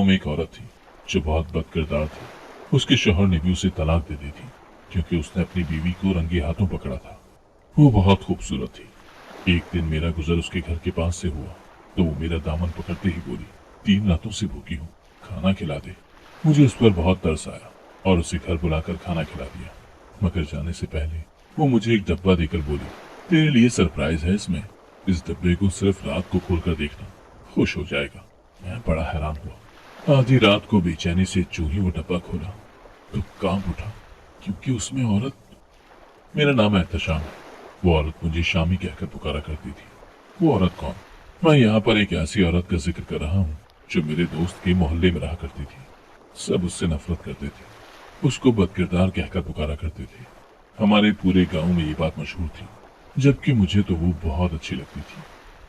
गांव में एक औरत थी जो बहुत बदकिरदार थी। उसके शौहर ने भी उसे तलाक दे दी थी क्योंकि उसने अपनी बीवी को रंगे हाथों पकड़ा था। वो बहुत खूबसूरत थी। एक दिन मेरा गुजर उसके घर के पास से हुआ तो वो मेरा दामन पकड़ते ही बोली, 3 रातों से भूखी हूँ, खाना खिला दे। मुझे उस पर बहुत तरस आया और उसे घर बुलाकर खाना खिला दिया। मगर जाने से पहले वो मुझे एक डब्बा देकर बोली, तेरे लिए सरप्राइज है इसमें, इस डब्बे को सिर्फ रात को खोलकर देखना, खुश हो जाएगा। मैं बड़ा हैरान हुआ। आधी रात को बेचैनी से जो ही वो डब्बा खोला तो कांप उठा क्योंकि उसमें औरत। मेरा नाम एहतशाम है। वो औरत मुझे शामी कहकर पुकारा करती थी। वो औरत कौन? मैं यहाँ पर एक ऐसी औरत का जिक्र कर रहा हूँ जो मेरे दोस्त के मोहल्ले में रहा करती थी। सब उससे नफरत करते थे, उसको बदकिरदार कहकर पुकारा करते थे। हमारे पूरे गांव में ये बात मशहूर थी, जबकि मुझे तो वो बहुत अच्छी लगती थी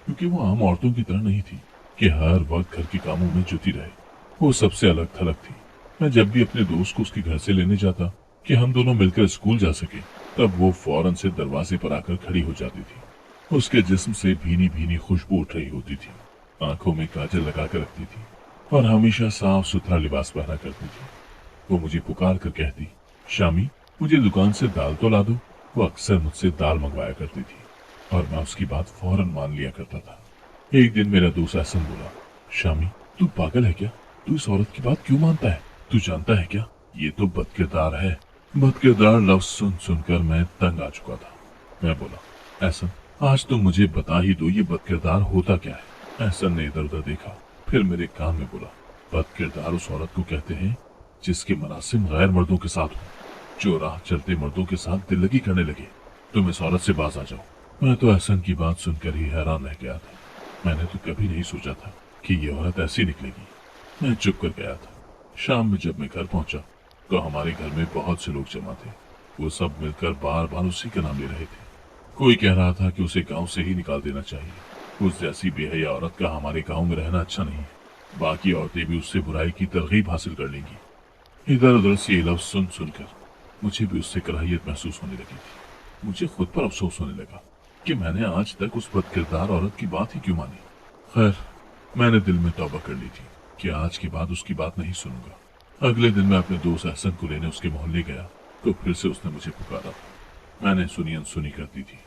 क्योंकि वो आम औरतों की तरह नहीं थी कि हर वक्त घर के कामों में जुटी रहे। वो सबसे अलग थलग थी। मैं जब भी अपने दोस्त को उसके घर से लेने जाता कि हम दोनों मिलकर स्कूल जा सके, तब वो फौरन से दरवाजे पर आकर खड़ी हो जाती थी। उसके जिस्म से भीनी भीनी खुशबू उठ रही होती थी, आंखों में काजल लगा कर रखती थी और हमेशा साफ सुथरा लिबास पहना करती थी। वो मुझे पुकार कर कहती, शामी मुझे दुकान से दाल तो ला दो। वो अक्सर मुझसे दाल मंगवाया करती थी और मैं उसकी बात फौरन मान लिया करता था। एक दिन मेरा दोस्त एहसन बोला, शामी तू पागल है क्या? तू इस औरत की बात क्यों मानता है? तू जानता है क्या, ये तो बदकिरदार है। बदकिरदार लफ्ज सुन सुनकर मैं तंग आ चुका था। मैं बोला, एहसन आज तुम मुझे बता ही दो ये बदकिरदार होता क्या है। एहसन ने इधर उधर देखा, फिर मेरे कान में बोला, बदकिरदार उस औरत को कहते हैं जिसके मरासिम गैर मर्दों के साथ हो, जो राह चलते मर्दों के साथ दिल लगी करने लगे। तुम इस औरत से बाज आ जाओ। मैं तो एहसन की बात सुनकर ही हैरान रह गया था। मैंने तो कभी नहीं सोचा था कि ये औरत ऐसी निकलेगी। मैं चुप कर गया था। शाम में जब मैं घर पहुंचा तो हमारे घर में बहुत से लोग जमा थे। वो सब मिलकर बार बार उसी का नाम ले रहे थे। कोई कह रहा था कि उसे गांव से ही निकाल देना चाहिए। उस जैसी बेहया औरत का हमारे गांव में रहना अच्छा नहीं है। बाकी औरतें भी उससे बुराई की तरगीब हासिल कर लेंगी। इधर उधर से ये लफ्ज सुन सुनकर मुझे भी उससे कराहियत महसूस होने लगी थी। मुझे खुद पर अफसोस होने लगा कि मैंने आज तक उस बदकिरदार औरत की बात ही क्यों मानी। खैर, मैंने दिल में तौबा कर ली थी कि आज के बाद उसकी बात नहीं सुनूंगा। अगले दिन मैं अपने दोस्त एहसन को लेने उसके मोहल्ले गया तो फिर से उसने मुझे पुकारा। मैंने सुनी अनसुनी कर दी थी,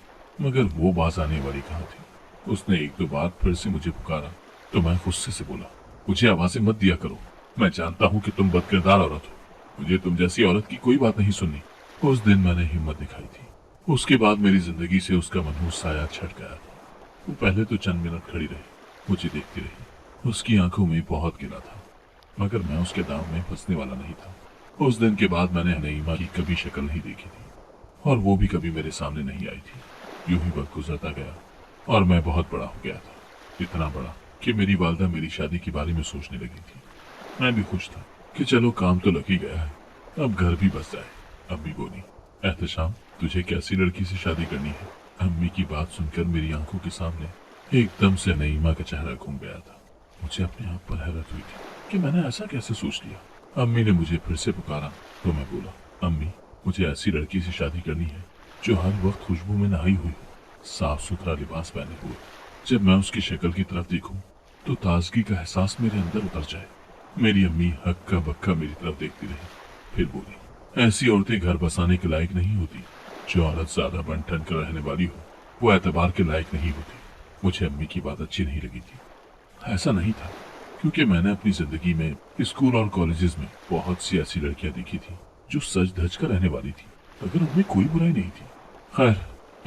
मगर वो बाज आने वाली कहाँ थी। उसने एक दो बार फिर से मुझे पुकारा तो मैं गुस्से से बोला, मुझे आवाजें मत दिया करो। मैं जानता हूँ कि तुम बदकिरदार औरत हो, मुझे तुम जैसी औरत की कोई बात नहीं सुननी। उस दिन मैंने हिम्मत दिखाई थी। उसके बाद मेरी जिंदगी से उसका मनहूस साया छट गया था। वो पहले तो चंद मिनट खड़ी रही, मुझे देखती रही। उसकी आंखों में बहुत गिला था, मगर मैं उसके दाम में फंसने वाला नहीं था। उस दिन के बाद मैंने नईमा की कभी शक्ल नहीं देखी थी और वो भी कभी मेरे सामने नहीं आई थी। यूं ही वक्त गुजरता गया और मैं बहुत बड़ा हो गया था, इतना बड़ा कि मेरी वालिदा मेरी शादी के बारे में सोचने लगी थी। मैं भी खुश था कि चलो काम तो लग ही गया है, अब घर भी बस जाए। अम्मी बोली, एहतशाम तुझे कैसी लड़की से शादी करनी है? अम्मी की बात सुनकर मेरी आंखों के सामने एकदम से नईमा का चेहरा घूम गया था। मुझे अपने आप पर हैरत हुई थी कि मैंने ऐसा कैसे सोच लिया। अम्मी ने मुझे फिर से पुकारा तो मैं बोला, अम्मी मुझे ऐसी लड़की से शादी करनी है जो हर वक्त खुशबू में नहाई हुई हो, साफ सुथरा लिबास पहने हुए। जब मैं उसकी शक्ल की तरफ देखूं तो ताजगी का एहसास मेरे अंदर उतर जाए। मेरी अम्मी हक्का बक्का मेरी तरफ देखती रही, फिर बोली, ऐसी औरतें घर बसाने के लायक नहीं होती। जो औरत ज्यादा बन ठन कर रहने वाली हो वो एतबार के लायक नहीं होती। मुझे अम्मी की बात अच्छी नहीं लगी थी। ऐसा नहीं था क्योंकि मैंने अपनी जिंदगी में स्कूल और कॉलेजेस में बहुत सी ऐसी लड़कियां देखी थी जो सज धज कर रहने वाली थी, मगर उनमें कोई बुराई नहीं थी। खैर,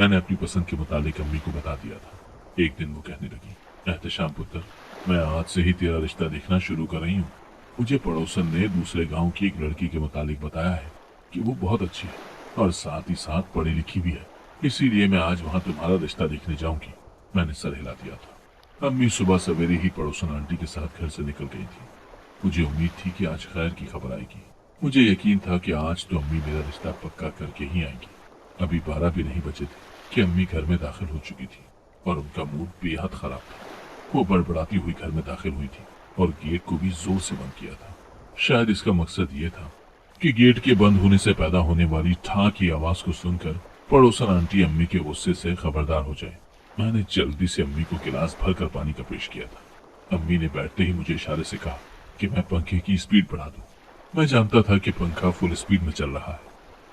मैंने अपनी पसंद के मुताबिक अम्मी को बता दिया था। एक दिन वो कहने लगी, एहतशाम पुत्र, मैं आज से ही तेरा रिश्ता देखना शुरू कर रही हूँ। मुझे पड़ोसन ने दूसरे गांव की एक लड़की के मुताबिक बताया है कि वो बहुत अच्छी है और साथ ही साथ पढ़ी लिखी भी है, इसीलिए मैं आज वहाँ तुम्हारा रिश्ता देखने जाऊंगी। मैंने सर हिला दिया था। अम्मी सुबह सवेरे ही पड़ोसन आंटी के साथ घर से निकल गई थी। मुझे उम्मीद थी कि आज खैर की खबर आएगी। मुझे यकीन था कि आज तो अम्मी मेरा रिश्ता पक्का करके ही आएंगी। अभी 12 भी नहीं बचे थे कि अम्मी घर में दाखिल हो चुकी थी और उनका मूड बेहद खराब था। वो बड़बड़ाती हुई घर में दाखिल हुई थी और गेट को भी जोर से बंद किया था। शायद इसका मकसद ये था कि गेट के बंद होने से पैदा होने वाली ठां की आवाज को सुनकर पड़ोसन आंटी अम्मी के गुस्से से खबरदार हो जाए। मैंने जल्दी से अम्मी को गिलास भरकर पानी का पेश किया था। अम्मी ने बैठते ही मुझे इशारे से कहा, कि मैं पंखे की स्पीड बढ़ा दूं। मैं जानता था कि पंखा फुल स्पीड में चल रहा है,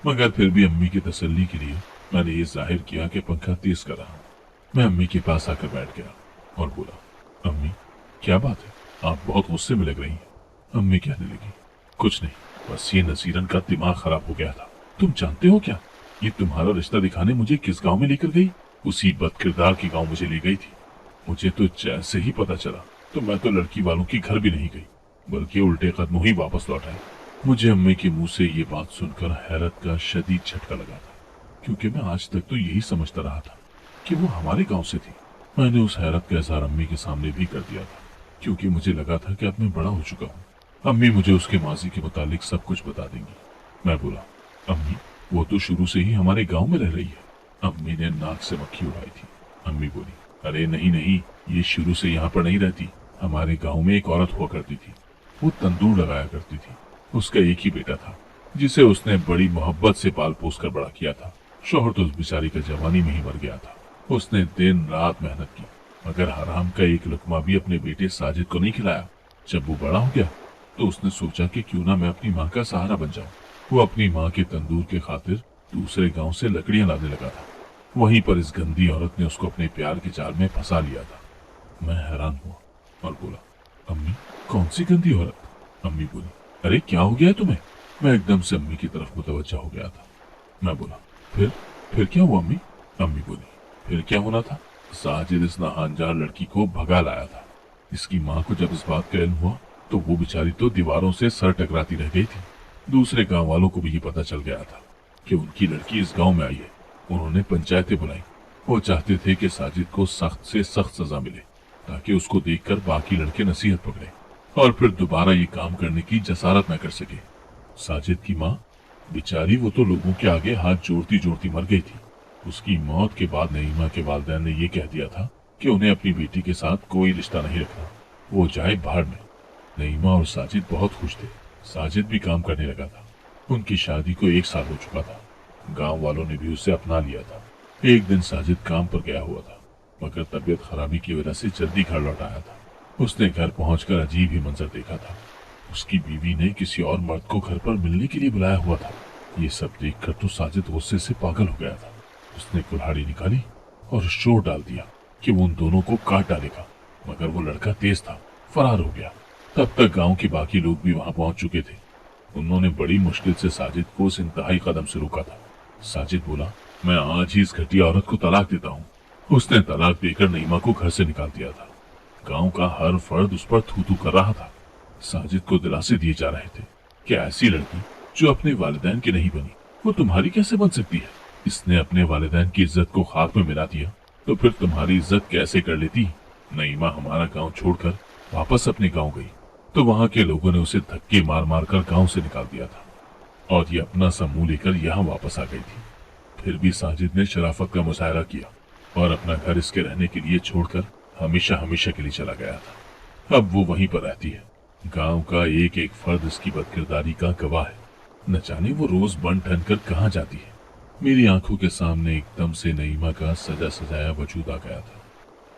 मगर फिर भी अम्मी की तसल्ली के लिए मैंने ये जाहिर किया कि पंखा तेज कर रहा हूं। मैं अम्मी के पास आकर बैठ गया और बोला, अम्मी क्या बात है, आप बहुत गुस्से में लग रही हैं। अम्मी कहने लगी, कुछ नहीं, बस ये नसीरन का दिमाग खराब हो गया था। तुम जानते हो क्या, ये तुम्हारा रिश्ता दिखाने मुझे किस गांव में लेकर गई? उसी बदकिरदार की गांव मुझे ले गई थी। मुझे तो जैसे ही पता चला तो मैं तो लड़की वालों के घर भी नहीं गई, बल्कि उल्टे कदमों ही वापस लौट आई। मुझे अम्मी के मुंह से ये बात सुनकर हैरत का शदीद झटका लगा था, क्योंकि मैं आज तक तो यही समझता रहा था कि वो हमारे गांव से थी। मैंने उस हैरत का इजहार अम्मी के सामने भी कर दिया था, क्योंकि मुझे लगा था कि अब मैं बड़ा हो चुका हूँ, अम्मी मुझे उसके माजी के मुतालिक सब कुछ बता देंगी। मैं बोला, अम्मी वो तो शुरू से ही हमारे गांव में रह रही है। अम्मी ने नाक से मक्खी उड़ाई थी। अम्मी बोली, अरे नहीं नहीं, ये शुरू से यहाँ पर नहीं रहती। हमारे गांव में एक औरत हुआ करती थी, वो तंदूर लगाया करती थी। उसका एक ही बेटा था, जिसे उसने बड़ी मोहब्बत से पाल पोस कर बड़ा किया था। शोहर तो उस बेचारी का जवानी में ही मर गया था। उसने दिन रात मेहनत की, मगर हराम का एक लुकमा भी अपने बेटे साजिद को नहीं खिलाया। जब वो बड़ा हो गया तो उसने सोचा कि क्यों ना मैं अपनी माँ का सहारा बन जाऊं। वो अपनी माँ के तंदूर के खातिर दूसरे गांव से लकड़ियां लाने लगा था। वहीं पर इस गंदी औरत ने उसको अपने प्यार के जाल में फंसा लिया था। मैं हैरान हुआ और बोला, अम्मी कौन सी गंदी औरत? अम्मी बोली, अरे क्या हो गया है तुम्हें? मैं एकदम से अम्मी की तरफ मुतवज्जा हो गया था। मैं बोला, फिर क्या हुआ अम्मी? अम्मी बोली, फिर क्या होना था, साजिद इस नहानजार लड़की को भगा लाया था। इसकी माँ को जब इस बात का इल्म हुआ तो वो बेचारी तो दीवारों से सर टकराती रह गई थी। दूसरे गांव वालों को भी ये पता चल गया था कि उनकी लड़की इस गांव में आई है। उन्होंने पंचायतें बुलाई। वो चाहते थे कि साजिद को सख्त से सख्त सजा मिले, ताकि उसको देखकर बाकी लड़के नसीहत पकड़े और फिर दोबारा ये काम करने की जसारत न कर सके। साजिद की माँ बेचारी, वो तो लोगों के आगे हाथ जोड़ती जोड़ती मर गई थी। उसकी मौत के बाद नईमा के वालिदैन ने यह कह दिया था कि उन्हें अपनी बेटी के साथ कोई रिश्ता नहीं रखना, वो जाए बाहर में। नईमा और साजिद बहुत खुश थे। साजिद भी काम करने लगा था। उनकी शादी को 1 साल हो चुका था। गांव वालों ने भी उसे अपना लिया था। एक दिन साजिद काम पर गया हुआ था, मगर तबीयत खराबी की वजह से जल्दी घर लौट आया था। उसने घर पहुंचकर अजीब ही मंजर देखा था। उसकी बीवी ने किसी और मर्द को घर पर मिलने के लिए बुलाया हुआ था। ये सब देखकर तो साजिद गुस्से से पागल हो गया था। उसने कुल्हाड़ी निकाली और शोर डाल दिया कि वो उन दोनों को काट डालेगा, मगर वो लड़का तेज था, फरार हो गया। तब तक गांव के बाकी लोग भी वहां पहुंच चुके थे। उन्होंने बड़ी मुश्किल से साजिद को उस इंतहाई कदम से रोका था। साजिद बोला, मैं आज ही इस घटिया औरत को तलाक देता हूँ। उसने तलाक देकर नईमा को घर से निकाल दिया था। गांव का हर फर्द उस पर थू थू कर रहा था। साजिद को दिलासे दिए जा रहे थे कि ऐसी लड़की जो अपने वालिदैन की नहीं बनी, वो तुम्हारी कैसे बन सकती है? इसने अपने वालिदैन की इज्जत को खाक में मिला दिया, तो फिर तुम्हारी इज्जत कैसे कर लेती? नईमा हमारा गांव छोड़कर वापस अपने गांव गई तो वहां के लोगों ने उसे धक्के मार मार कर गांव से निकाल दिया था, और ये अपना समूह लेकर यहाँ वापस आ गई थी। फिर भी साजिद ने शराफत का मुजाहरा किया और अपना घर इसके रहने के लिए छोड़कर हमेशा हमेशा के लिए चला गया था। अब वो वहीं पर रहती है। गांव का एक एक फर्द इसकी बदकिरदारी का गवाह है। न जाने वो रोज बन ठन कर कहाँ जाती है। मेरी आंखों के सामने एकदम से नईमा का सजा सजाया वजूद आ गया था।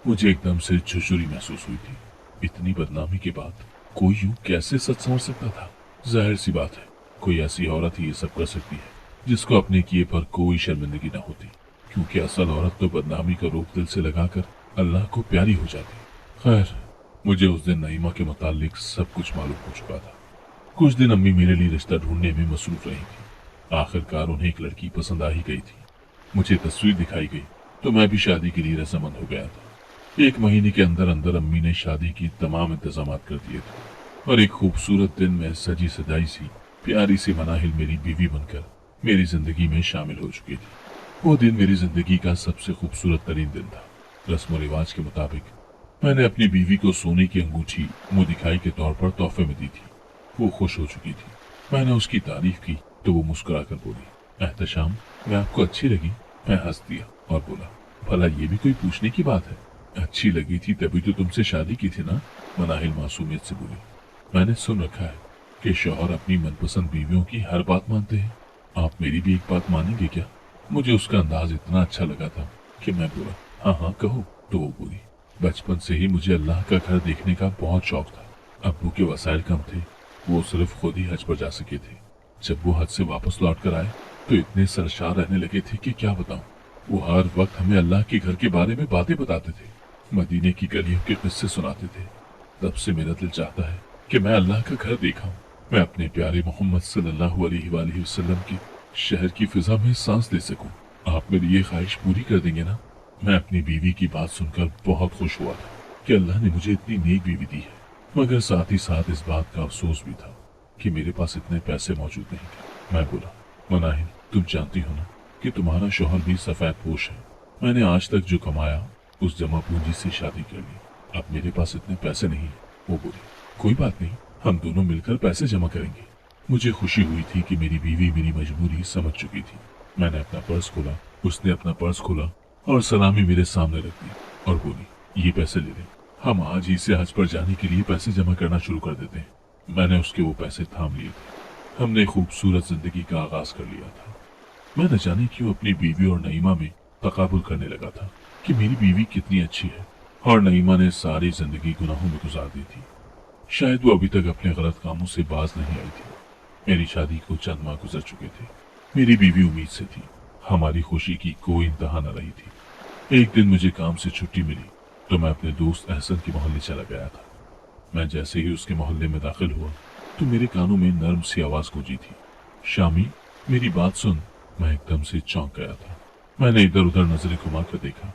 मुझे एकदम से झुझुरी महसूस हुई थी। इतनी बदनामी के बाद कोई यूं कैसे सच समझ सकता था? जाहिर सी बात है, कोई ऐसी औरत ही ये सब कर सकती है जिसको अपने किए पर कोई शर्मिंदगी न होती, क्योंकि असल औरत तो बदनामी का रोक दिल से लगाकर अल्लाह को प्यारी हो जाती। खैर, मुझे उस दिन नईमा के मुतालिक सब कुछ मालूम हो चुका था। कुछ दिन अम्मी मेरे लिए रिश्ता ढूंढने में मसरूफ रही थी। आखिरकार उन्हें एक लड़की पसंद आ ही गई थी। मुझे तस्वीर दिखाई गई तो मैं भी शादी के लिए रजामंद हो गया था। 1 महीने के अंदर अंदर अम्मी ने शादी की तमाम इंतजाम कर दिए थे और एक खूबसूरत दिन में सजी सजाई सी प्यारी सी मनाहिल मेरी बीवी बनकर मेरी जिंदगी में शामिल हो चुकी थी। वो दिन मेरी जिंदगी का सबसे खूबसूरत तरीन दिन था। रस्म और रिवाज के मुताबिक मैंने अपनी बीवी को सोने की अंगूठी मुंह दिखाई के तौर पर तोहफे में दी थी। वो खुश हो चुकी थी। मैंने उसकी तारीफ की तो वो मुस्कुरा कर बोली, एहतशाम, मैं आपको अच्छी लगी? मैं हंस दिया और बोला, भला ये भी कोई पूछने की बात है? अच्छी लगी थी तभी तो तुमसे शादी की थी ना? मनाहिल मासूमियत से बोली। मैंने सुन रखा है कि शौहर अपनी मनपसंद बीवियों की हर बात मानते हैं। आप मेरी भी एक बात मानेंगे क्या? मुझे उसका अंदाज इतना अच्छा लगा था कि मैं बोला, हाँ हाँ कहो। तो वो बोली, बचपन से ही मुझे अल्लाह का घर देखने का बहुत शौक था। अब्बू के वसाइल कम थे, वो सिर्फ खुद ही हज पर जा सके थे। जब वो हज से वापस लौट कर आए तो इतने सरशार रहने लगे थे कि क्या बताऊं। वो हर वक्त हमें अल्लाह के घर के बारे में बातें बताते थे, मदीने की गलियों के किस्से सुनाते थे। तब से मेरा दिल चाहता है कि मैं अल्लाह का घर देखा हूं, मैं अपने प्यारे मोहम्मद सल्लल्लाहु अलैहि वसल्लम के शहर की फिजा में सांस ले सकूं। आप मेरी ये ख्वाहिश पूरी कर देंगे ना? मैं अपनी बीवी की बात सुनकर बहुत खुश हुआ था कि अल्लाह ने मुझे इतनी नेक बीवी दी है, मगर साथ ही साथ इस बात का अफसोस भी था कि मेरे पास इतने पैसे मौजूद नहीं थे। मैं बोला, मनाहिल, तुम जानती हो ना कि तुम्हारा शौहर भी सफेद पोश है। मैंने आज तक जो कमाया उस जमा पूंजी से शादी कर ली। अब मेरे पास इतने पैसे नहीं है। वो बोली, कोई बात नहीं, हम दोनों मिलकर पैसे जमा करेंगे। मुझे खुशी हुई थी कि मेरी बीवी मेरी मजबूरी समझ चुकी थी। मैंने अपना पर्स खोला, उसने अपना पर्स खोला और सलामी मेरे सामने रख दी और बोली, ये पैसे ले ले, हम आज ही से हज पर जाने के लिए पैसे जमा करना शुरू कर देते हैं। मैंने उसके वो पैसे थाम लिए थे। हमने खूबसूरत जिंदगी का आगाज कर लिया था। मैं न जाने क्यों अपनी बीवी और नईमा में तकाबुल करने लगा था कि मेरी बीवी कितनी अच्छी है, और नईमा ने सारी जिंदगी गुनाहों में गुजार दी थी। शायद वो अभी तक अपने गलत कामों से बाज नहीं आई थी। मेरी शादी को चंद माह गुजर चुके थे। मेरी बीवी उम्मीद से थी। हमारी खुशी की कोई इंतहा न रही थी। एक दिन मुझे काम से छुट्टी मिली तो मैं अपने दोस्त एहसन के मोहल्ले चला गया था। मैं जैसे ही उसके मोहल्ले में दाखिल हुआ तो मेरे कानों में नर्म सी आवाज गूंजी थी, शामी, मेरी बात सुन। मैं एकदम से चौंक गया था। मैंने इधर उधर नजरें घुमा कर देखा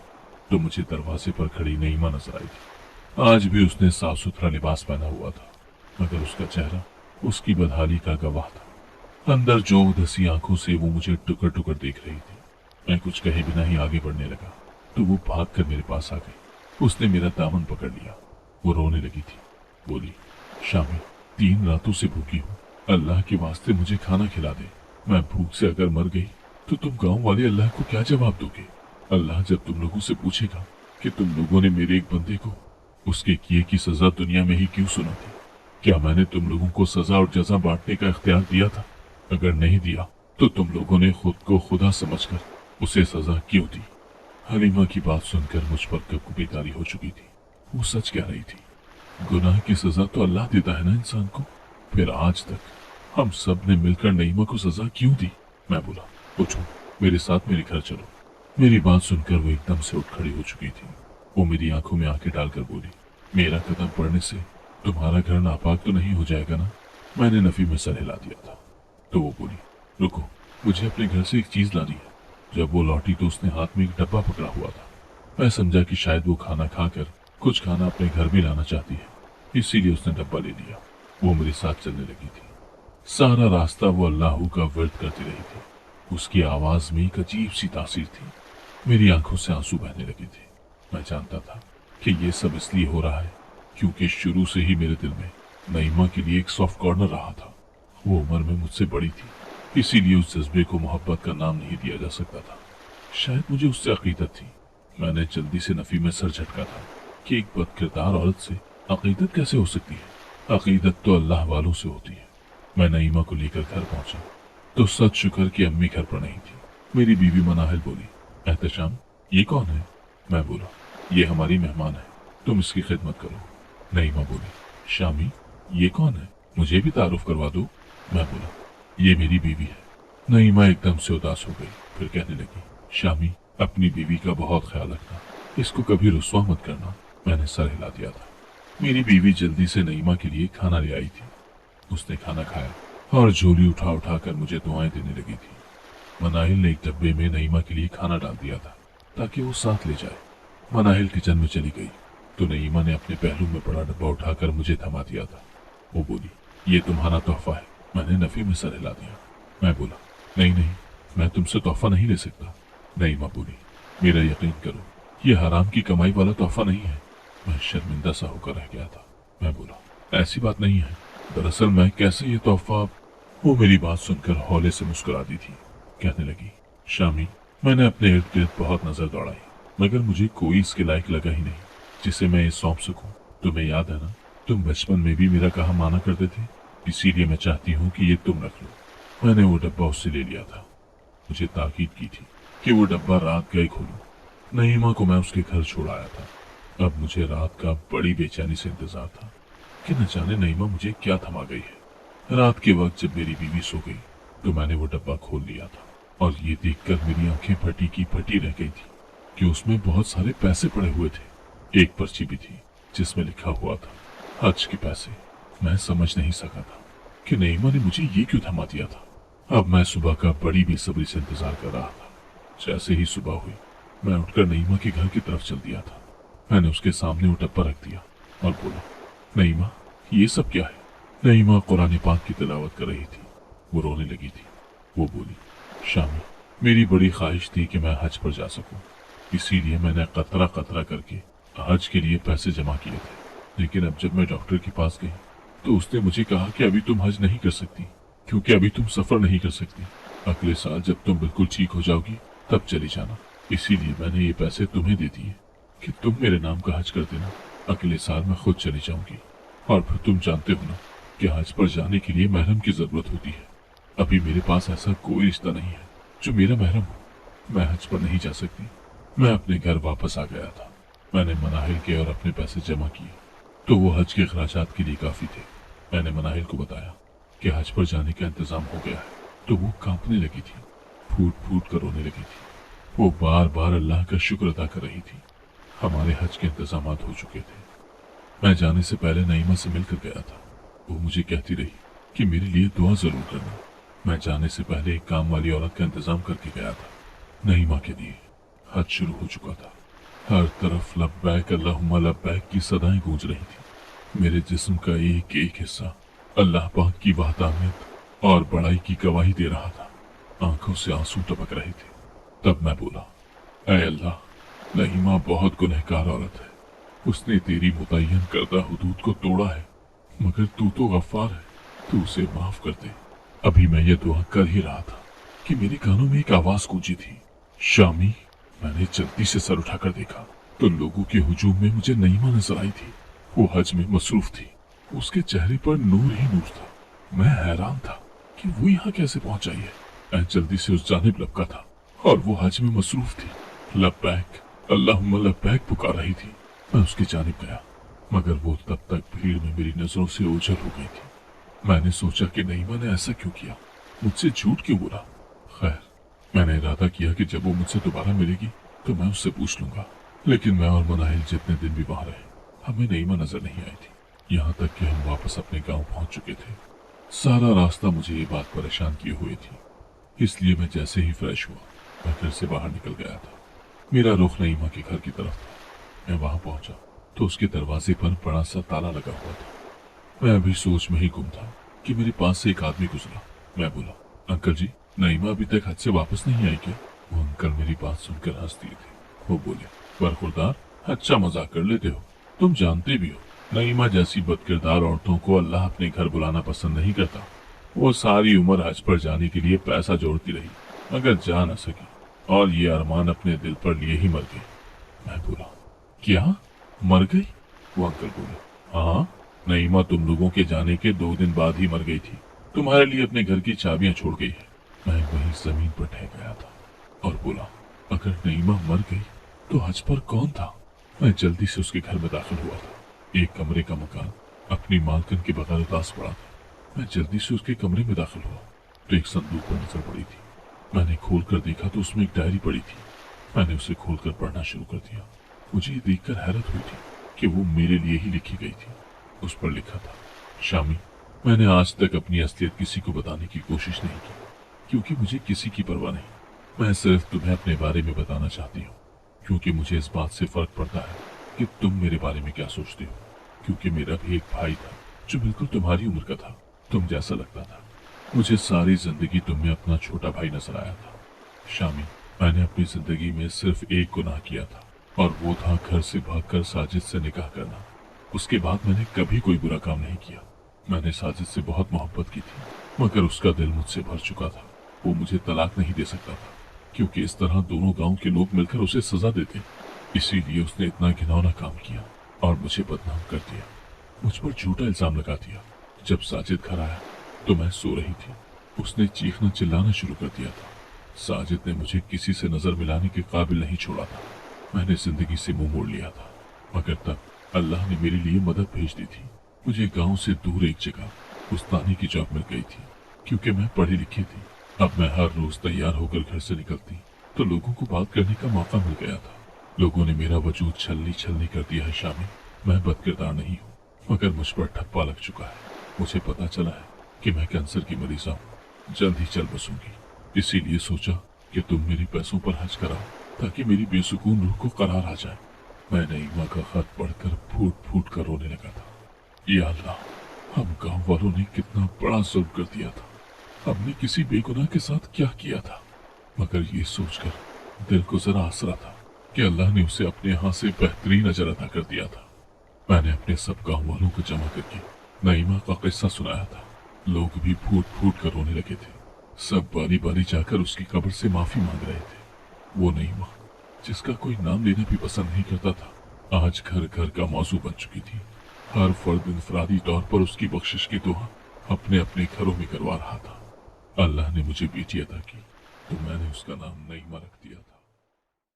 तो मुझे दरवाजे पर खड़ी नईमा नजर आई थी। आज भी उसने साफ सुथरा लिबास पहना हुआ था, मगर उसका चेहरा उसकी बदहाली का गवाह था। अंदर जो धसी आंखों से वो मुझे टुकर टुकर देख रही थी। मैं कुछ कहे बिना ही आगे बढ़ने लगा तो वो भाग कर मेरे पास आ गई। उसने मेरा दामन पकड़ लिया। वो रोने लगी थी। बोली, शामी, 3 रातों से भूखी हूँ, अल्लाह के वास्ते मुझे खाना खिला दे। मैं भूख से अगर मर गई तो तुम गांव वाले अल्लाह को क्या जवाब दोगे? अल्लाह जब तुम लोगों से पूछेगा कि तुम लोगों ने मेरे एक बंदे को उसके किए की सजा दुनिया में ही क्यों सुना थी, क्या मैंने तुम लोगों को सजा और जजा बांटने का इख्तियार दिया था? अगर नहीं दिया तो तुम लोगों ने खुद को खुदा समझकर उसे सजा क्यों दी? हलीमा की बात सुनकर मुझ पर कब बेदारी हो चुकी थी। वो सच कह रही थी। गुनाह की सजा तो अल्लाह देता है ना इंसान को। फिर आज तक हम सब ने मिलकर नईमा को सजा क्यों दी? मैं बोला, उठो, मेरे साथ मेरे घर चलो। मेरी बात सुनकर वो एकदम से उठ खड़ी हो चुकी थी। वो मेरी आंखों में आंखें डालकर बोली, मेरा कदम पड़ने से तुम्हारा घर नापाक तो नहीं हो जाएगा ना? मैंने नफी में सर हिला दिया था। तो वो बोली, रुको, मुझे अपने घर से एक चीज लानी है। जब वो लौटी तो उसने हाथ में एक डब्बा पकड़ा हुआ था। मैं समझा कि शायद वो खाना खाकर कुछ खाना अपने घर में लाना चाहती है, इसीलिए उसने डब्बा ले लिया। वो मेरे साथ चलने लगी थी। सारा रास्ता वो अल्लाह का वर्द करती रही थी। उसकी आवाज में एक अजीब सी तासीर थी। मेरी आंखों से आंसू बहने लगे थे। मैं जानता था कि ये सब इसलिए हो रहा है क्योंकि शुरू से ही मेरे दिल में नईमा के लिए एक सॉफ्ट कॉर्नर रहा था। वो उम्र में मुझसे बड़ी थी, इसीलिए उस जज्बे को मोहब्बत का नाम नहीं दिया जा सकता था। शायद मुझे उससे अकीदत थी। मैंने जल्दी से नफी में सर झटका था कि एक बदकिरदार औरत से अकीदत कैसे हो सकती है? अकीदत तो अल्लाह वालों से होती है। मैं नईमा को लेकर घर पहुंचा तो सच शुक्र कि अम्मी घर पर नहीं थी। मेरी बीवी मनाहिल बोली, एहतशाम, ये कौन है? मैं बोला, ये हमारी मेहमान है, तुम इसकी खिदमत करो। नईमा बोली, शामी, ये कौन है? मुझे भी तारुफ करवा दो। मैं बोला, ये मेरी बीवी है। नईमा एकदम से उदास हो गई, फिर कहने लगी, शामी, अपनी बीवी का बहुत ख्याल रखना, इसको कभी रुस्वा मत करना। मैंने सर हिला दिया था। मेरी बीवी जल्दी से नईमा के लिए खाना ले आई थी। उसने खाना खाया और झोली उठा उठा कर मुझे दुआएं देने लगी थी। मनाहिल ने एक डब्बे में नईमा के लिए खाना डाल दिया था ताकि वो साथ ले जाए। मनाहिल किचन में चली गई तो नईमा ने अपने पहलू में बड़ा डब्बा उठाकर मुझे थमा दिया था। वो बोली, ये तुम्हारा तोहफा है। मैंने नफी में सर हिला दिया। मैं बोला, नहीं नहीं, मैं तुमसे तोहफा नहीं ले सकता। नईमा बोली, मेरा यकीन करो, ये हराम की कमाई वाला तोहफा नहीं है। मैं शर्मिंदा सा होकर रह गया था। मैं बोला, ऐसी बात नहीं है, दरअसल मैं कैसे ये तोहफा। वो मेरी बात सुनकर हौले से मुस्कुरा दी थी। कहने लगी, शामी, मैंने अपने इर्द गिर्द बहुत नजर दौड़ाई मगर मुझे कोई इसके लायक लगा ही नहीं जिसे मैं ये सौंप सकूं। तुम्हें याद है ना, तुम बचपन में भी मेरा कहा माना करते थे, इसीलिए मैं चाहती हूँ कि ये तुम रख लो। मैंने वो डब्बा उससे ले लिया था। मुझे ताकीद की थी कि वो डब्बा रात गए खोलूं। नईमा को मैं उसके घर छोड़ आया था। अब मुझे रात का बड़ी बेचैनी से इंतजार था। कि न जाने नईमा मुझे क्या थमा गई है। रात के वक्त जब मेरी बीवी सो गई तो मैंने वो डब्बा खोल लिया था और ये देखकर मेरी आंखें फटी की फटी रह गई थी कि उसमें बहुत सारे पैसे पड़े हुए थे। एक पर्ची भी थी जिसमें लिखा हुआ था हज के पैसे। मैं समझ नहीं सका था कि नईमा ने मुझे ये क्यों थमा दिया था। अब मैं सुबह का बड़ी बेसब्री से इंतजार कर रहा था। जैसे ही सुबह हुई मैं उठकर नईमा के घर की तरफ चल दिया था। मैंने उसके सामने वो डब्बा रख दिया और बोला, नईमा ये सब क्या है? नईमा कुरान पाक की तिलावत कर रही थी। वो रोने लगी थी। वो बोली, शामी मेरी बड़ी ख्वाहिश थी कि मैं हज पर जा सकूं, इसीलिए मैंने कतरा कतरा करके हज के लिए पैसे जमा किए थे। लेकिन अब जब मैं डॉक्टर के पास गई तो उसने मुझे कहा कि अभी तुम हज नहीं कर सकती, क्योंकि अभी तुम सफर नहीं कर सकती। अगले साल जब तुम बिल्कुल ठीक हो जाओगी तब चली जाना। इसीलिए मैंने ये पैसे तुम्हें दे दिए कि तुम मेरे नाम का हज कर देना। अगले साल मैं खुद चली जाऊंगी। और फिर तुम जानते हो ना कि हज पर जाने के लिए महरम की जरूरत होती है। अभी मेरे पास ऐसा कोई रिश्ता नहीं है जो मेरा महरम हो। मैं हज पर नहीं जा सकती। मैं अपने घर वापस आ गया था। मैंने मनाहिल के और अपने पैसे जमा किए तो वो हज के अखराजात के लिए काफी थे। मैंने मनाहिल को बताया कि हज पर जाने का इंतजाम हो गया है तो वो कांपने लगी थी, फूट फूट कर रोने लगी थी। वो बार बार अल्लाह का शुक्र अदा कर रही थी। हमारे हज के इंतजाम हो चुके थे। मैं जाने से पहले नईमा से मिलकर गया था। वो मुझे कहती रही कि मेरे लिए दुआ जरूर करना। मैं जाने से पहले एक काम वाली औरत का इंतजाम करके गया था। नईमा के लिए हज शुरू हो चुका था। हर तरफ लब्बैक अल्लाहुम्मा लब्बैक की सदाएं गूंज रही थी। मेरे जिस्म का एक एक हिस्सा अल्लाह पाक की वहदानियत और बड़ाई की गवाही दे रहा था। आंखों से आंसू टपक रहे थे। तब मैं बोला, ऐ अल्लाह, नईमा बहुत गुनहगार औरत है। उसने तेरी मुतय्यन करदा हुदूद को तोड़ा है, मगर तू तो गफ्फार है, तू उसे माफ कर दे। अभी मैं ये दुआ कर ही रहा था कि मेरे कानों में एक आवाज गूंजी थी, शामी। मैंने जल्दी से सर उठाकर देखा तो लोगों के हुजूम में मुझे नईमा नजर आई थी। वो हज में मसरूफ थी। उसके चेहरे पर नूर ही नूर था। मैं हैरान था कि वो यहाँ कैसे पहुंच आई है। मैं जल्दी से उस जानिब लपका था और वो हज में मसरूफ थी। लब्बैक अल्लाहुम्मा लब्बैक पुकार रही थी। मैं उसकी जानिब गया, मगर वो तब तक भीड़ में मेरी नजरों से ओझल हो गई थी। मैंने सोचा कि नईमा ने ऐसा क्यों किया, मुझसे झूठ क्यों बोला। खैर, मैंने इरादा किया कि जब वो मुझसे दोबारा मिलेगी तो मैं उससे पूछ लूंगा। लेकिन मैं और मनाहिल जितने दिन भी वहां रहे, हमें नईमा नजर नहीं आई थी। यहाँ तक कि हम वापस अपने गांव पहुंच चुके थे। सारा रास्ता मुझे ये बात परेशान किए हुए थी। इसलिए मैं जैसे ही फ्रेश हुआ मैं घर से बाहर निकल गया था। मेरा रुख नईमा के घर की तरफ था। मैं वहां पहुंचा तो उसके दरवाजे पर बड़ा सा ताला लगा हुआ था। मैं अभी सोच में ही गुम था कि मेरे पास से एक आदमी गुजरा। मैं बोला, अंकल जी, नईमा अभी तक हज से वापस नहीं आई क्या? वो अंकल मेरी बात सुनकर हंस दिए थे। वो बोले, बरखुरदार, अच्छा मजाक कर लेते हो। तुम जानते भी हो नईमा जैसी बदकिरदार औरतों को अल्लाह अपने घर बुलाना पसंद नहीं करता। वो सारी उम्र हज पर जाने के लिए पैसा जोड़ती रही, मगर जा न सकी और ये अरमान अपने दिल पर लिए ही मर गई। मैं बोला, क्या मर गई? वो अंकल बोले, हाँ, नईमा तुम लोगों के जाने के 2 दिन बाद ही मर गई थी। तुम्हारे लिए अपने घर की चाबियां छोड़ गई है। मैं वहीं जमीन पर ठह गया था और बोला, अगर नईमा मर गई तो हज पर कौन था? मैं जल्दी से उसके घर में दाखिल हुआ था। एक कमरे का मकान अपनी मालकिन के बगैर उदास पड़ा था। मैं जल्दी से उसके कमरे में दाखिल हुआ तो एक संदूक पर नजर पड़ी थी। मैंने खोलकर देखा तो उसमें एक डायरी पड़ी थी। मैंने उसे खोलकर पढ़ना शुरू कर दिया। मुझे ये देखकर हैरत हुई थी कि वो मेरे लिए ही लिखी गई थी। उस पर लिखा था, शामी, मैंने आज तक अपनी असलियत किसी को बताने की कोशिश नहीं की, क्योंकि मुझे किसी की परवाह नहीं। मैं सिर्फ तुम्हें अपने बारे में बताना चाहती हूँ, क्योंकि मुझे इस बात से फर्क पड़ता है कि तुम मेरे बारे में क्या सोचते हो। क्योंकि मेरा भी एक भाई था जो बिल्कुल तुम्हारी उम्र का था, तुम जैसा लगता था। मुझे सारी जिंदगी तुम में अपना छोटा भाई नजर आया था। शामी, मैंने अपनी जिंदगी में सिर्फ एक गुनाह किया था और वो था घर से भागकर साजिद से निकाह करना। उसके बाद मैंने कभी कोई बुरा काम नहीं किया। मैंने साजिद से बहुत मोहब्बत की थी, मगर उसका दिल मुझसे भर चुका था। वो मुझे तलाक नहीं दे सकता था, क्योंकि इस तरह दोनों गांव के लोग मिलकर उसे सजा देते। इसीलिए उसने इतना घिनौना काम किया और मुझे बदनाम कर दिया। मुझ पर झूठा इल्जाम लगा दिया। जब साजिद घर आया तो मैं सो रही थी। उसने चीखना चिल्लाना शुरू कर दिया था। साजिद ने मुझे किसी से नजर मिलाने के काबिल नहीं छोड़ा था। मैंने जिंदगी से मुंह मोड़ लिया था, मगर तब अल्लाह ने मेरे लिए मदद भेज दी थी। मुझे गांव से दूर एक जगह उस्तानी की जॉब मिल गई थी। क्योंकि मैं पढ़ी लिखी थी, अब मैं हर रोज तैयार होकर घर से निकलती तो लोगों को बात करने का मौका मिल गया था। लोगों ने मेरा वजूद छलनी छलनी कर दिया है शामी। मैं बदकिरदार नहीं हूँ, मगर मुझ पर ठप्पा लग चुका है। मुझे पता चला है कि मैं कैंसर की मरीज हूँ, जल्द ही चल बसूंगी। इसीलिए सोचा कि तुम मेरे पैसों पर हज कराओ ताकि मेरी बेसुकून रूह को करार आ जाए। मैं नईमा का खत पढ़कर फूट फूट कर रोने लगा था। या अल्लाह, हम गांव वालों ने कितना बड़ा जुल्म कर दिया था। हमने किसी बेगुनाह के साथ क्या किया था? मगर ये सोचकर दिल को जरा आसरा था कि अल्लाह ने उसे अपने यहाँ से बेहतरीन अजर अता कर दिया था। मैंने अपने सब गांव वालों को जमा करके नईमा का किस्सा सुनाया था। लोग भी फूट फूट कर रोने लगे थे। सब बारी बारी जाकर उसकी कब्र से माफी मांग रहे थे। वो नईमा, जिसका कोई नाम लेना भी पसंद नहीं करता था, आज घर घर का मौजू बन चुकी थी। हर फर्द इंफरादी तौर पर उसकी बख्शिश की दुआ अपने अपने घरों में करवा रहा था। अल्लाह ने मुझे बेटी अता की तो मैंने उसका नाम नईमा रख दिया था।